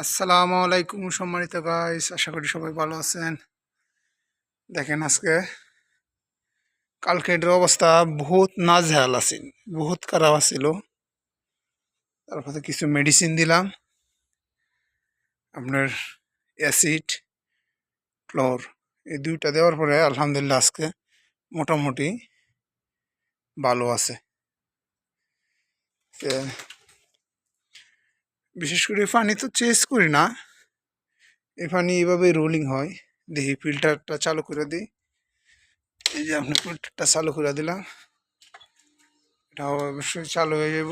আসসালামু আলাইকুম সম্মানিত গাইস, আশা করি সবাই ভালো আছেন। দেখেন আজকে কালকের অবস্থা বহুত নাজেহাল আছিল, বহুত খারাপ আছিল। তারপরে কিছু মেডিসিন দিলাম, আপনার অ্যাসিড ক্লোর, এই দুইটা দেওয়ার পরে আলহামদুলিল্লাহ আজকে মোটামুটি ভালো আছে। তে বিশেষ করে পানি তো চেঞ্জ করি না, এই পানি এইভাবে রোলিং হয়। দেখি ফিল্টারটা চালু করে দিই। এই যে আপনি ফিল্টারটা চালু করে দিলাম, এটা অবশ্যই চালু হয়ে যাব।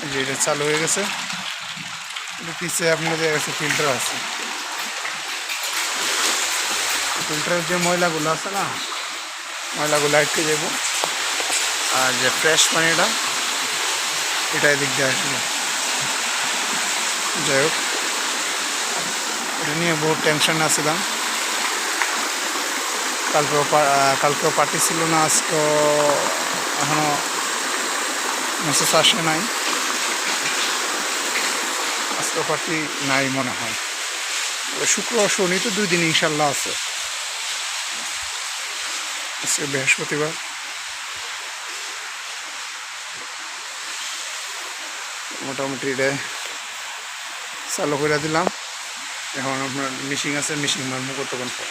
এই যে এটা চালু হয়ে গেছে, এটা পিছিয়ে আপনাদের কাছে ফিল্টার আছে। ফিল্টারের যে ময়লাগুলো আছে না, ময়লাগুলো আটকে যাব, আর যে ফ্রেশ পানিটা এটা এদিক দিয়ে আসবে। যাই হোক, এটা নিয়ে বহুত টেনশনে আসছিলাম। কালকেও পার্টি ছিল না, আজকেও এখনও মেসেজ আসে নাই, আজকেও পার্টি নাই মনে হয়। শুক্র শনি তো 2 দিন ইনশাল্লাহ আছে। আজকে বৃহস্পতিবার, মোটামুটি এটা চালু করে দিলাম। এখন আপনার মিশিং আছে, মিশিং মারবো কতক্ষণ পর।